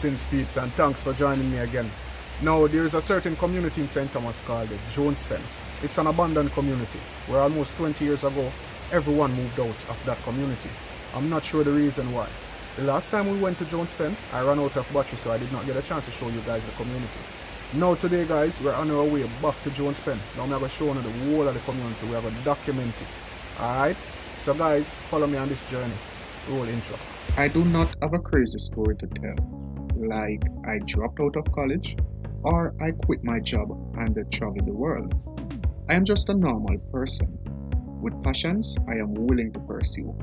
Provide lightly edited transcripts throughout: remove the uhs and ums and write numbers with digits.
Blessings, peeps, and thanks for joining me again. Now, there is a certain community in St Thomas called the Jones Pen. It's an abandoned community where almost 20 years ago, everyone moved out of that community. I'm not sure the reason why. The last time we went to Jones Pen, I ran out of battery, so I did not get a chance to show you guys the community. Now today, guys, we're on our way back to Jones Pen. Now I'm going to show you the whole of the community. We're going to document it. Alright? So guys, follow me on this journey. Roll intro. I do not have a crazy story to tell, like I dropped out of college or I quit my job and traveled the world. I am just a normal person with passions I am willing to pursue.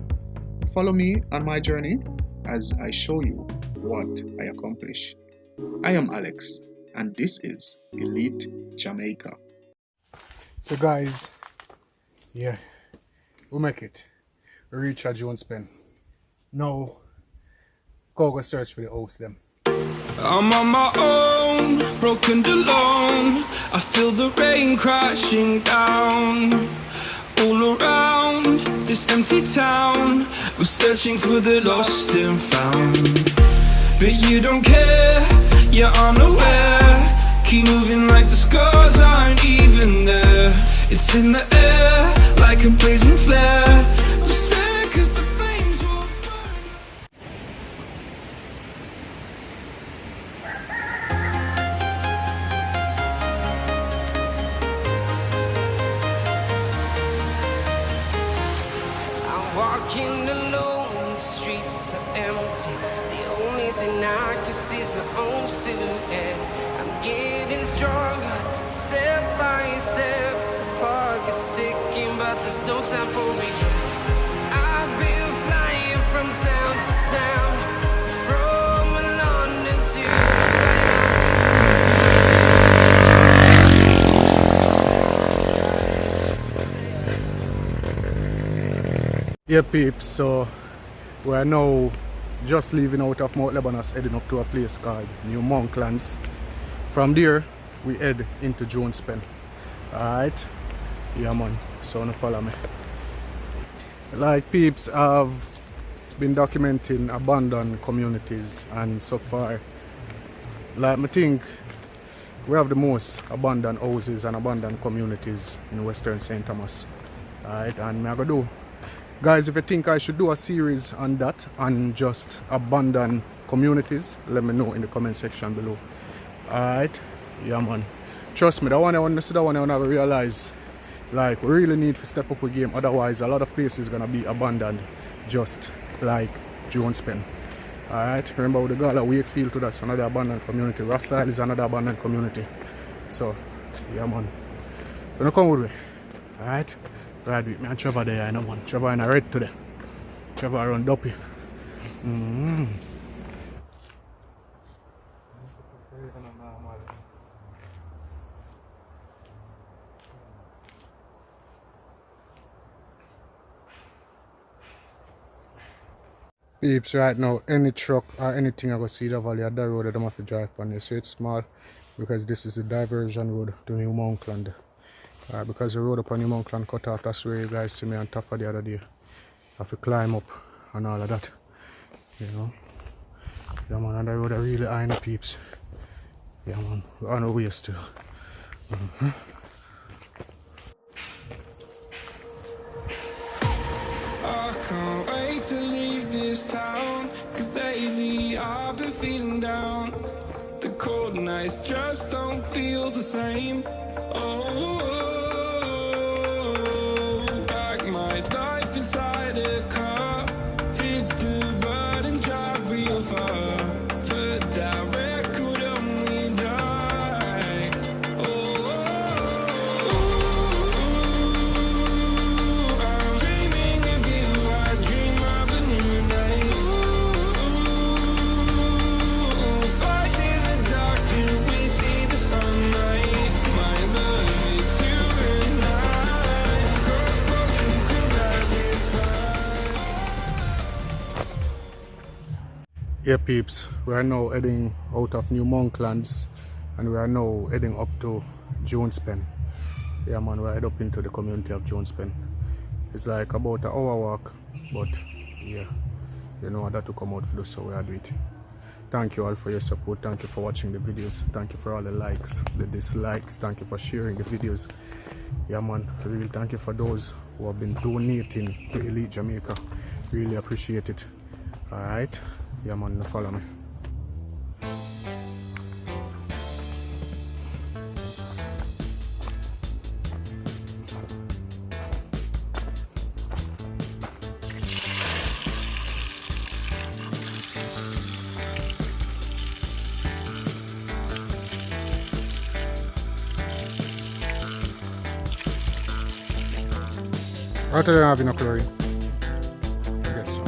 Follow me on my journey as I show you what I accomplish. I am Alex and this is Elite Jamaica. So guys, yeah, we make it. We reach our Jones Pen. Now, go search for the house them. I'm on my own, broken alone. I feel the rain crashing down. All around this empty town, we're searching for the lost and found. But you don't care, you're unaware. Keep moving like the scars aren't even there. It's in the air, like a blazing flare. Just stare, 'cause the flames will burn. I'm walking alone, the streets are empty. The only thing I can see is my own silhouette. I'm getting stronger, step by step. The clock is ticking, but there's no time for regrets. I've been flying from town to town, from London to Yeah, peeps, so we're now just leaving out of Mount Lebanon, heading up to a place called New Monklands. From there, we head into Jones Pen. Alright? Yeah, man. So, now follow me. Like, peeps, I've been documenting abandoned communities, and so far, like, I think we have the most abandoned houses and abandoned communities in Western St. Thomas. Alright, and I'm gonna do. Guys, if you think I should do a series on that and just abandoned communities, let me know in the comment section below. Alright? Yeah, man. Trust me, that one I want to see, that one I want to realize, like, we really need to step up a game. Otherwise, a lot of places gonna be abandoned, just like Jones Pen. Alright? Remember, with the girl at Wakefield, too, that's another abandoned community. Ross Isle is another abandoned community. So, yeah, man. Gonna come with me. Alright? Ride with me and Trevor there, I know, man. Trevor in a red today. Trevor around Duppy. Peeps, right now, any truck or anything I go see the valley of the road, I don't have to drive on this. So it's small because this is the diversion road to New Monkland. Because the road up on New Monkland cut off, that's where you guys see me on top of the other day. I have to climb up and all of that. You know. Yeah, man, and the road are really high in the peeps. Yeah, man, we're on our way still. I can't wait to leave this town, 'cause lately I've been feeling down. The cold nights just don't feel the same. Back my life inside a car, hit the button, drive real far. Put that record on me, like, I'm dreaming of you, I dream of a new night. Fight in the dark till we see the sunlight. My love is you and I. Close, close and cool like this fire. Yeah, peeps, we are now heading out of New Monklands and we are now heading up to Jones Pen. Yeah, man, we're heading up into the community of Jones Pen. It's like about an hour walk, but yeah, you know, I had to come out for this, so we are doing it. Thank you all for your support. Thank you for watching the videos. Thank you for all the likes, the dislikes. Thank you for sharing the videos. Yeah man, for real, thank you for those who have been donating to Elite Jamaica. Really appreciate it. Alright, yeah man, follow me. I tell you I have enough chlorine. Get some.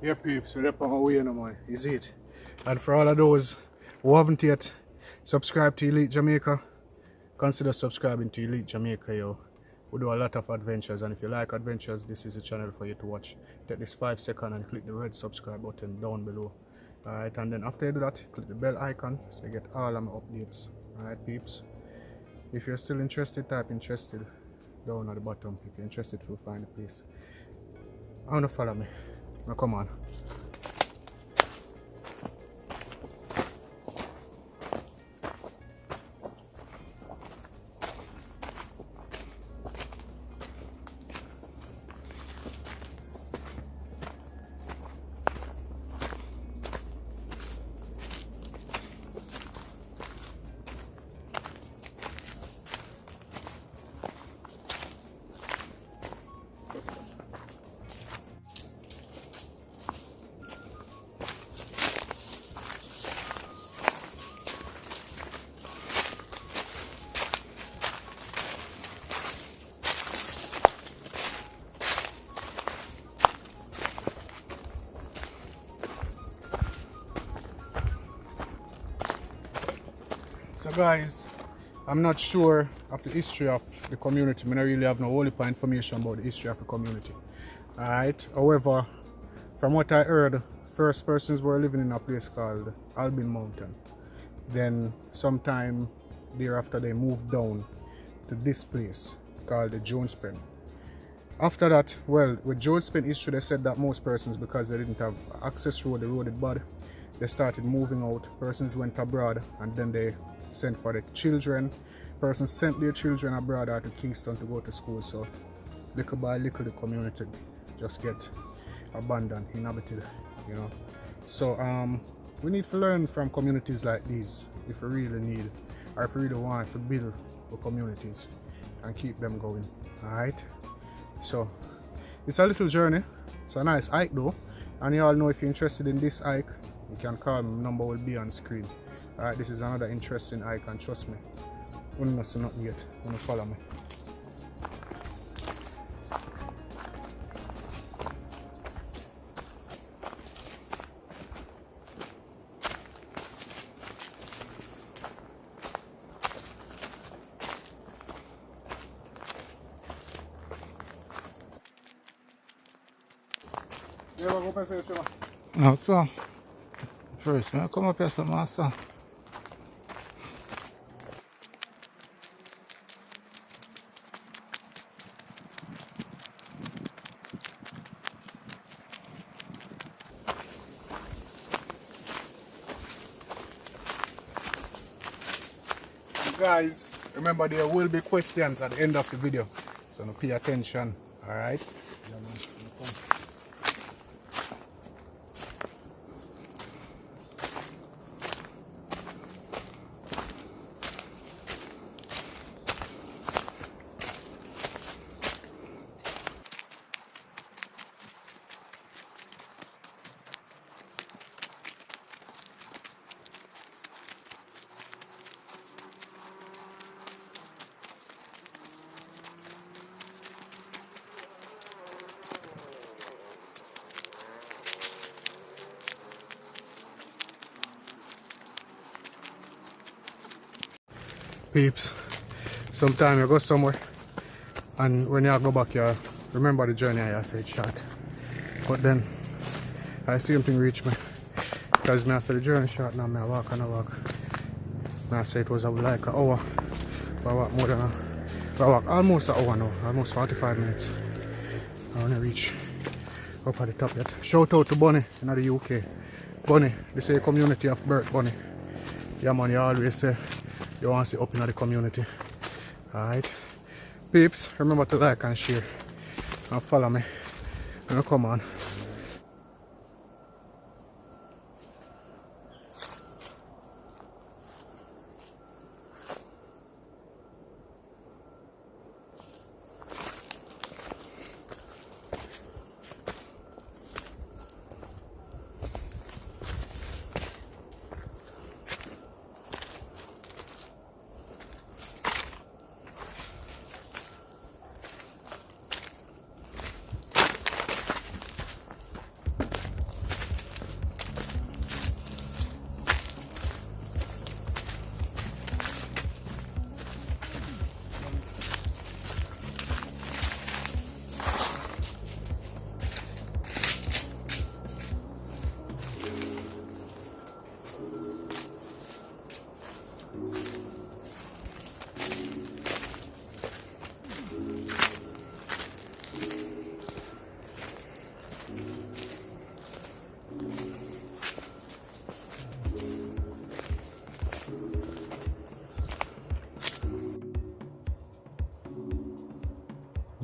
Yeah peeps, we're up on our way now man, is it? And for all of those who haven't yet subscribed to Elite Jamaica, consider subscribing to Elite Jamaica, yo. We do a lot of adventures, and if you like adventures, this is a channel for you to watch. Take this 5 seconds and click the red subscribe button down below. Alright, and then after you do that, click the bell icon so you get all of my updates. Alright peeps, if you're still interested, type interested down at the bottom. If you're interested, you'll find the place. I wanna follow me. Now come on. So guys, I'm not sure of the history of the community. I don't really have no whole heap of information about the history of the community. Alright, however, from what I heard, first persons were living in a place called Albin Mountain. Then sometime thereafter they moved down to this place called the Jones Pen. After that, well, with Jones Pen history, they said that most persons, because they didn't have access road, the road is bad, they started moving out. Persons went abroad, and then they sent for the children. Persons sent their children abroad or to Kingston to go to school. So little by little the community just get abandoned, inhabited, you know. So we need to learn from communities like these if we really need, or if we really want to build our communities and keep them going. Alright, so it's a little journey. It's a nice hike though, and you all know if you're interested in this hike, you can call me. Number will be on screen. Alright, this is another interesting icon, trust me. You don't see nothing yet. You don't follow me. You ever go up and say Chima? No, sir. First, I come up here, sir, master. Guys, remember there will be questions at the end of the video, so no pay attention. Alright? Peeps, sometime you go somewhere and when you go back you remember the journey I said short. But then I see something reach me. Because I said the journey short now, I walk and I walk. I say it was like an hour. But I walk more than I walk almost an hour now, almost 45 minutes. I want to reach up at the top yet. Shout out to Bunny in the UK. Bunny, they say community of birth, Bunny. Yeah man, you always say you want to see up in the community. Alright. Peeps, remember to like and share. And follow me. And come on.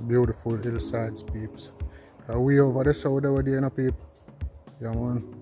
Beautiful hillsides, peeps. Are we over the side over there, no peep? Yeah, man.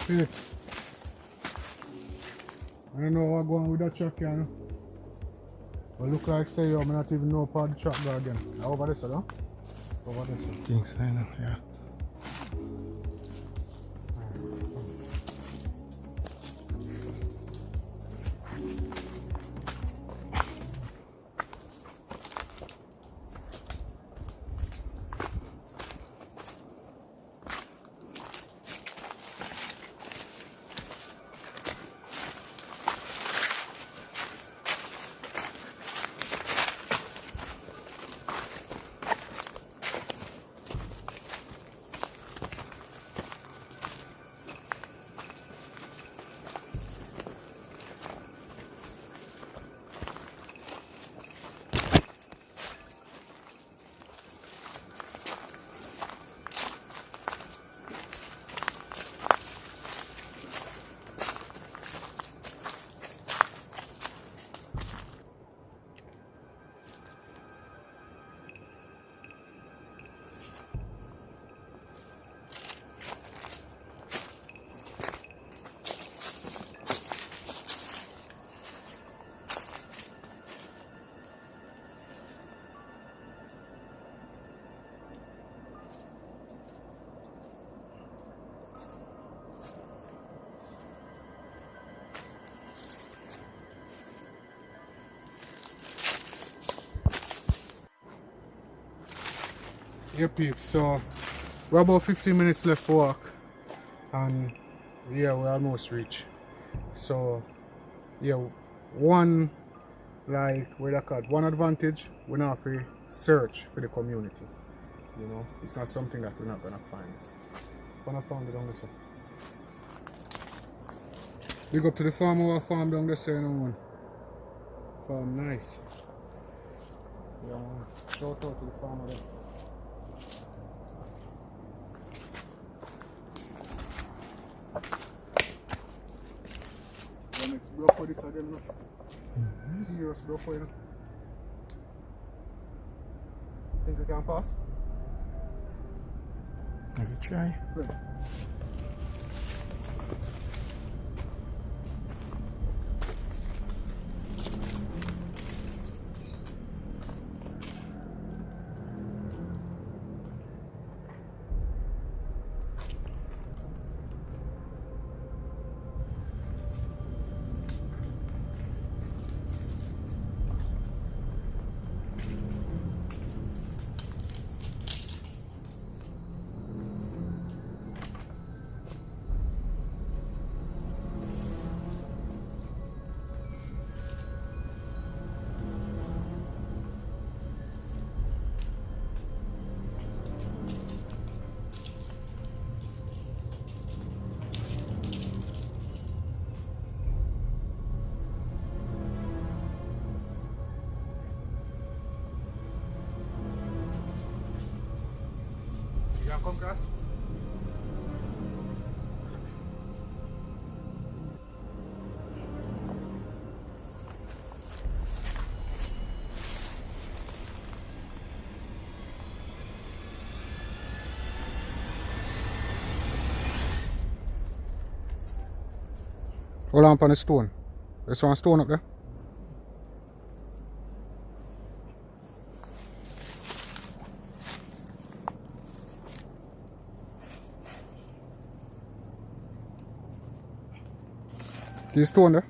Peeps. I don't know what going on with that truck here, no? But look like say you may not even know part of the truck go again. Over this, no? Over this. Things I know, yeah. Yeah, peeps, so we're about 15 minutes left to walk, and yeah, we almost reach. So yeah, one, like what I call it, one advantage, we don't have to search for the community. You know, it's not something that we're not gonna find. Gonna find it down there. Big up to the farmer who farm down there, you know, man. Farm nice. Yeah, man. Shout out to the farmer there. The next block for this again, no? Serious block for you. Think we can pass? Have you try? Good. You can come across? Hold on upon the stone. There's one stone up there. This stone there?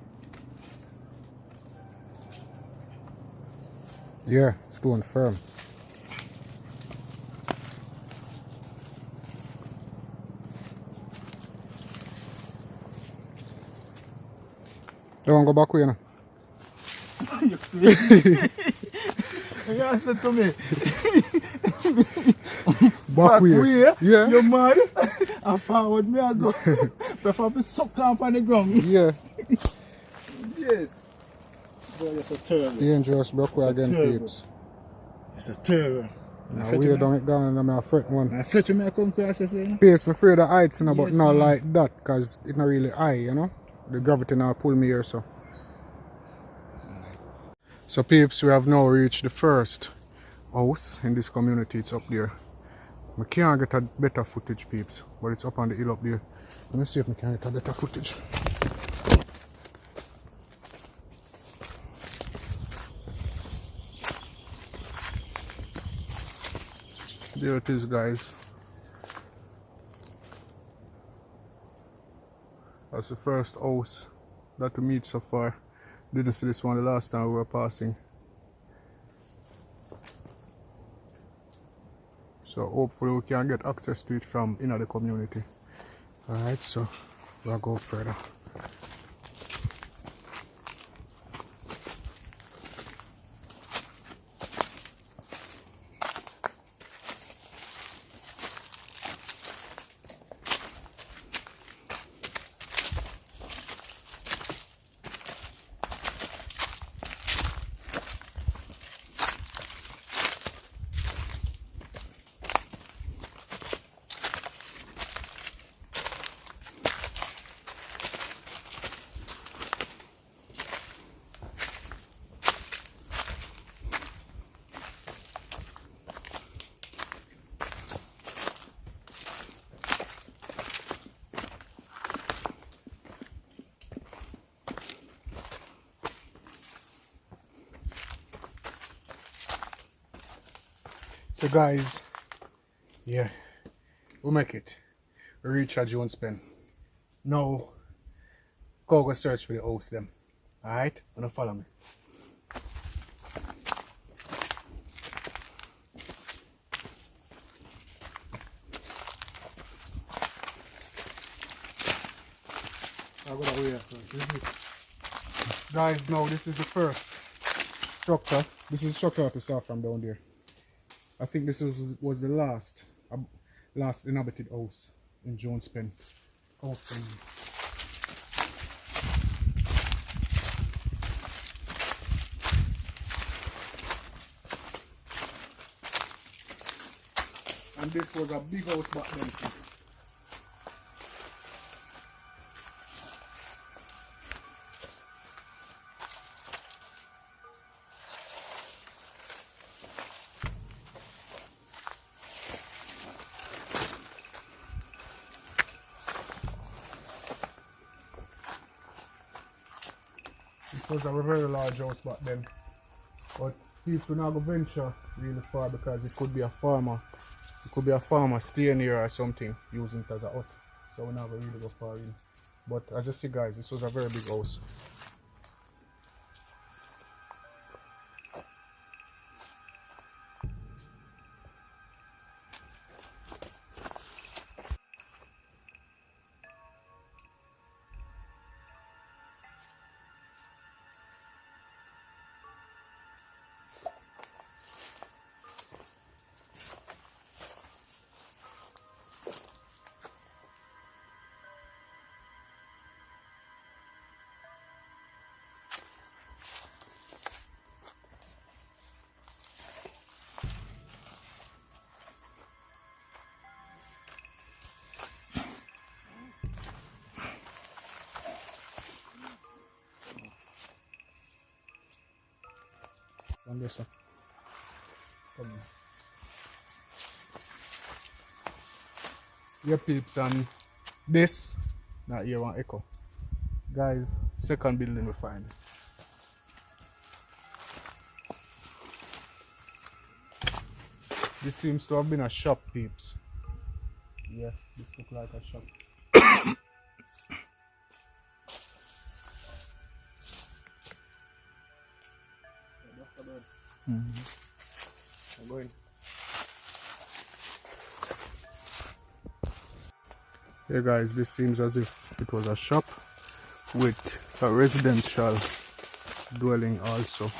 Yeah, stone firm. You want to go back way now? You answer to me. Back way? Yeah. You mad? I forward me I go. Prefer to suck up on the ground. Yeah. Yes. Boy, it's a terrible. Dangerous back way again, terrible. peeps. It's a terrible. Now we don't it down and I'm afraid one. I fetch me I come across this thing. Peeps, I'm afraid of heights, you know, but Yes, not man. like that, because it's not really high, you know. The gravity now pull me here, so. So peeps, we have now reached the first house in this community. It's up there. I can't get a better footage, peeps, but it's up on the hill up there. Let me see if I can get a better footage. There it is, guys. That's the first house that we meet so far. Didn't see this one the last time we were passing. So hopefully we can get access to it from in the community. Alright, so we'll go further. So guys, yeah, we make it. We reach our Jones Pen. Now, go search for the house them. Alright, wanna follow me. I'm gonna wait first. This is it. Guys, now this is the first structure. This is the structure that we saw from down there. I think this was the last inhabited house in Jones Pen. Out from and this was a big house back then. This was a very large house back then, but people not go venture really far because it could be a farmer. It could be a farmer staying here or something using it as a hut. So we're not going to really go far in. But as you see guys, this was a very big house. On this one. Yeah peeps, and this not here one echo. Guys, second building we find. This seems to have been a shop, peeps. Yeah, this looks like a shop. I'm going. Hey guys, this seems as if it was a shop with a residential dwelling also.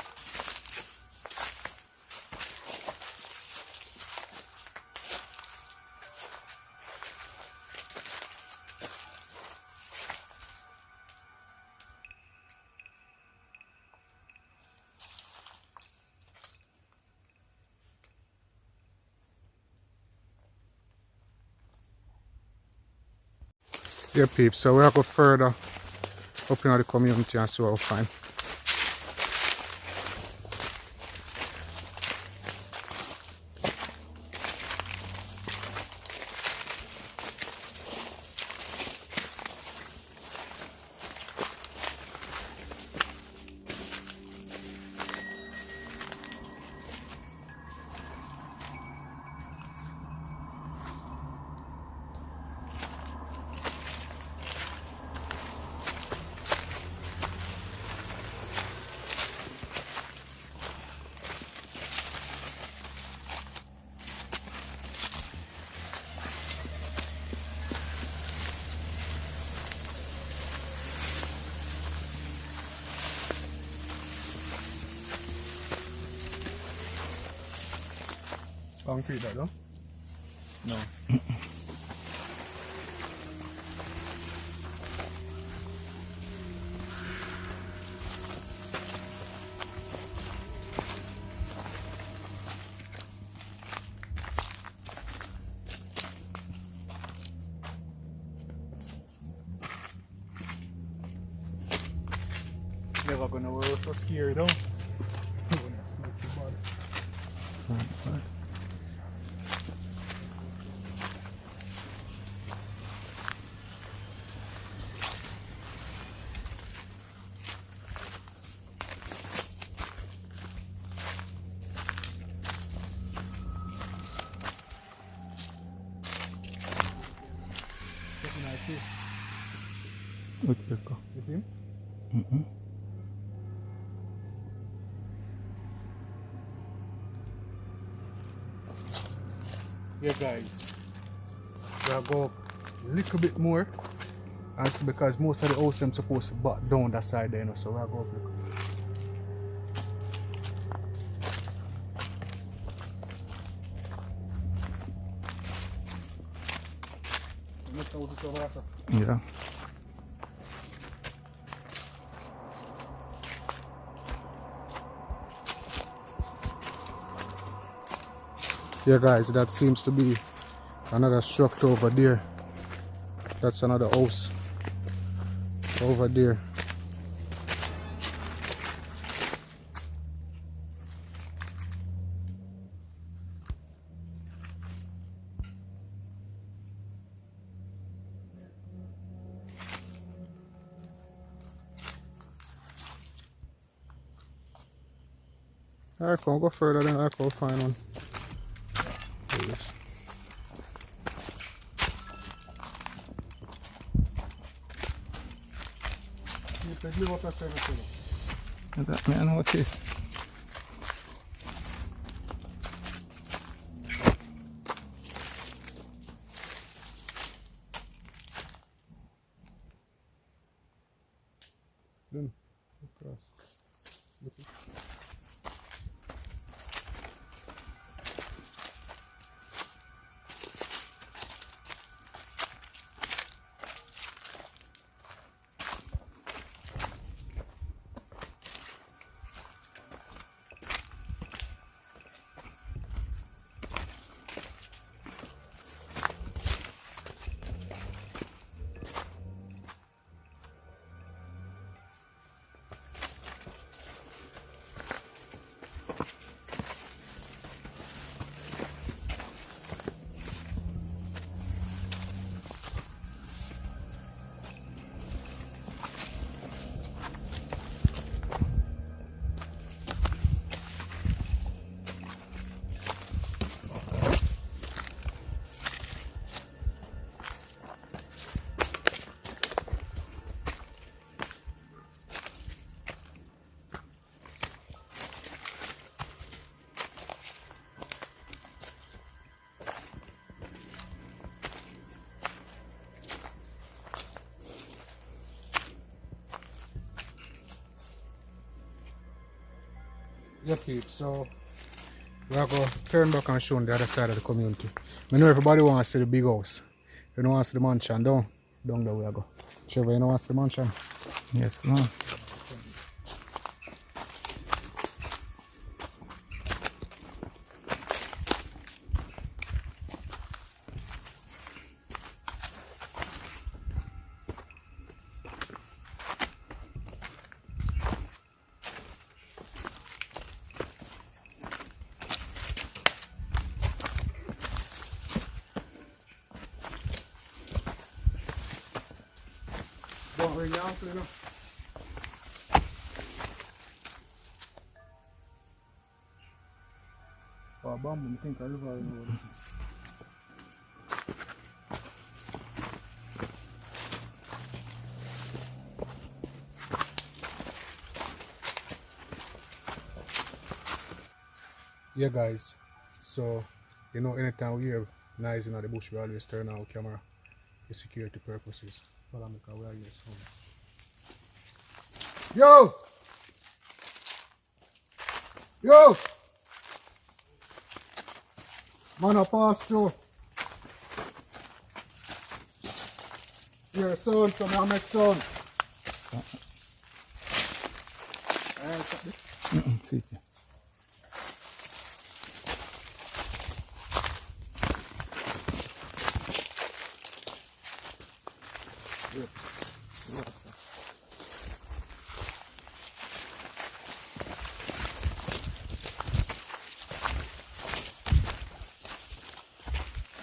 Yeah peeps, so we'll go further up in the community and see what we'll find. Concrete that though? No. Never gonna work so scary though. Woodpecker. You see him? Mm-hmm. Yeah guys, we'll go a little bit more And it's because most of the house them supposed to back down that side there, you know, so we'll go up look. Yeah. Yeah guys, that seems to be another structure over there. That's another house over there. I can't go further than I can find one. Yes. That man, what is? Across. Yeah, peeps, so we are going to turn back and show on the other side of the community. I know everybody wants to see the big house. You don't want to see the mansion, down there we go. Trevor, you don't want to see the mansion? Yes, no. Don't ring out, you know. Oh, bomb, you think I live out in the Yeah guys, so you know anytime we hear noise in the bush we always turn our camera for security purposes. Follow me because we are here soon. Yo! Yo! Man a pass through. Here sound, so now make sound. See it.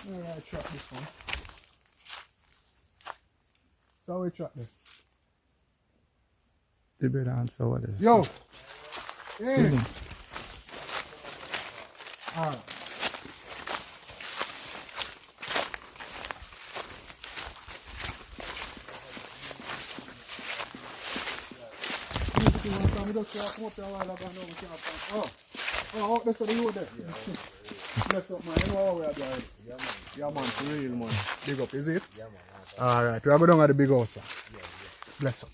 I trap this one. So we trap this. The better answer what is Yo! See Hey! them. Alright. Oh, that's what you were there. That's up, man. You know how we are there. Yeah, man, for real, man. Big up, is it? Yeah, man. Alright, we are going down at the big house, sir. Bless up.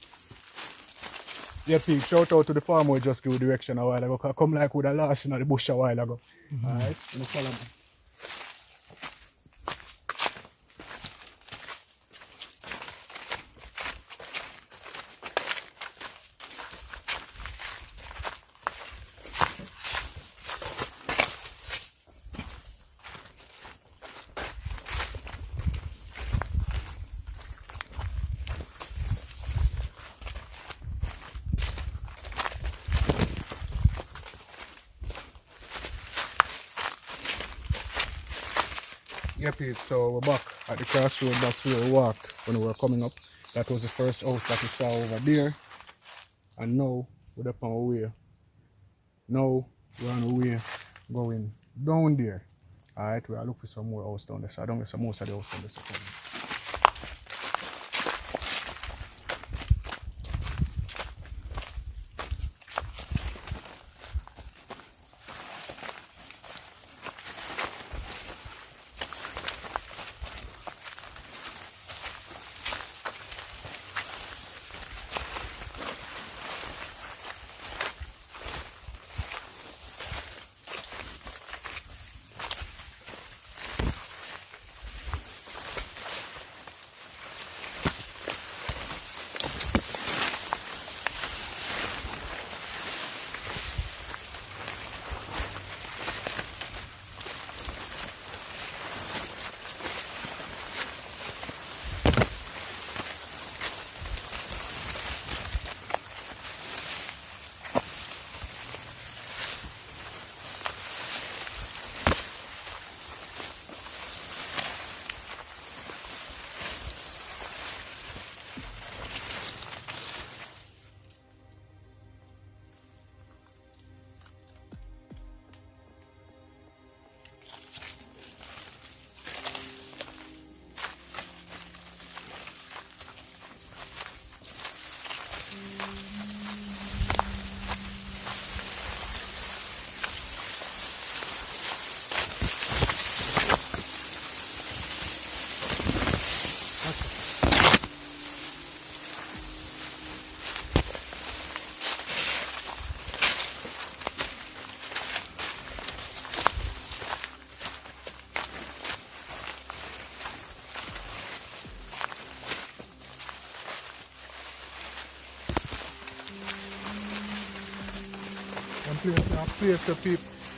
Yeah, Pete, shout out to the farmer who just gave direction a while ago. 'Cause come like with a last in the bush a while ago. Alright, you follow me. Yeah, Pete, so we're back at the crossroad. That's where we walked when we were coming up. That was the first house that we saw over there. And now we're up on our way. Now we're on our way going down there. Alright, we'll look for some more house down there. So I don't get some most of the house down there.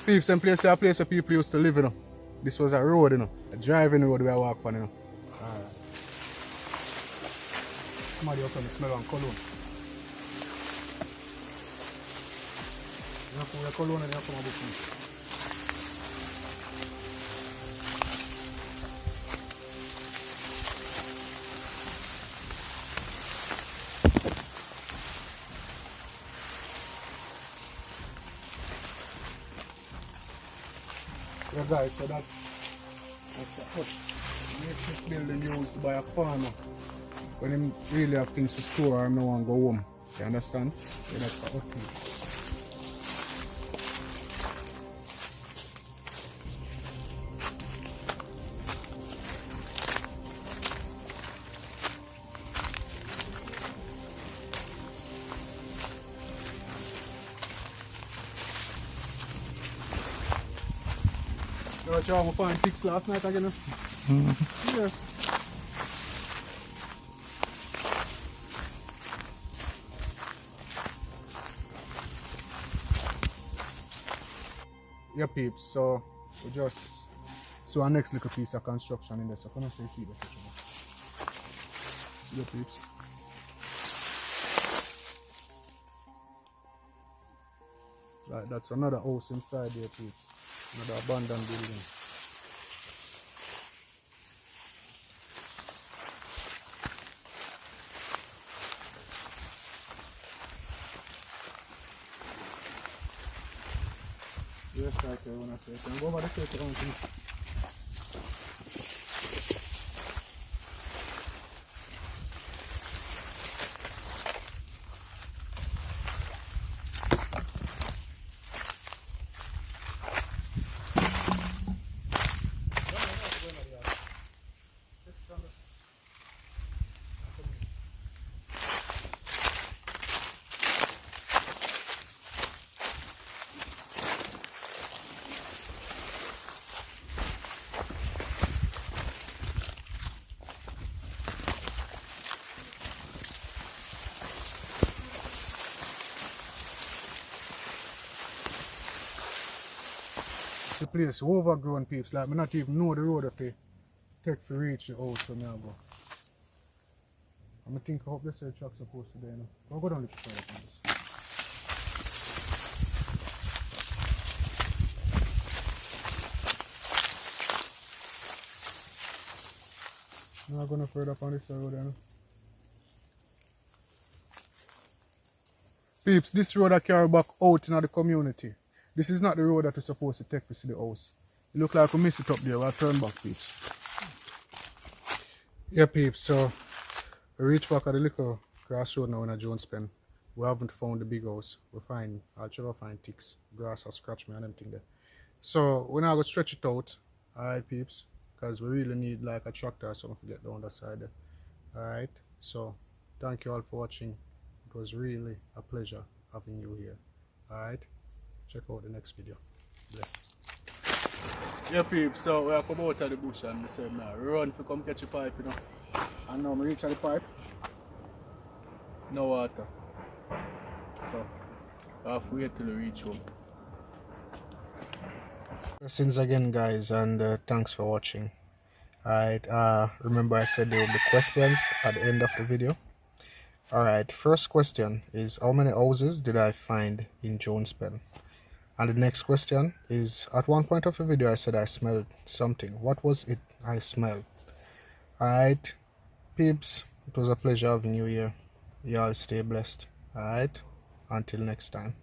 Peeps and place where people used to live, you know. This was a road, you know. A driving road where I walk on, you know. Alright. Somebody up on the smell on cologne. You have to wear cologne and you have to come up with me. Yeah, guys, so that's a hut. Makeshift building used by a farmer when him really have things to store or no one go home. You understand? Yeah, that's a hut. You watch all my fine pics last night again? Yeah. Yeah, peeps, so we just saw our next little piece of construction in there, so can I say see the picture? See the peeps? Right, that's another house inside there, peeps. Another abandoned building. Yes, right there, when I say it. Go over the circle on to me. the place overgrown, peeps. Like, I not even know the road if they take to reach the house where I go. I think I hope they say truck's supposed to be, you know. I'll go down the further from this. I'm not gonna further up on this road, you know. Peeps, this road I carry back out in the community. This is not the road that we're supposed to take to see the house. It look like we missed it up there. We'll turn back, peeps. Yeah, peeps, so we reach back at the little crossroad now in a Jones Pen. We haven't found the big house. I'll try to find ticks, grass or scratch me and everything there. So we're now going to stretch it out, alright, peeps, because we really need like a tractor or something to get down that side there. Alright, so thank you all for watching. It was really a pleasure having you here. Alright, check out the next video. Bless. Yeah, peeps, so we have come out of the bush and we said, now run for come catch a pipe, you know. And now we reach the pipe. No water. So I have to wait till we reach home. Blessings again, guys, and thanks for watching. Alright, remember I said there will be questions at the end of the video. Alright, first question is, how many houses did I find in Jones Pen? And the next question is, at one point of the video I said I smelled something. What was it I smelled? Alright, peeps, it was a pleasure having you here. Y'all stay blessed. Alright, until next time.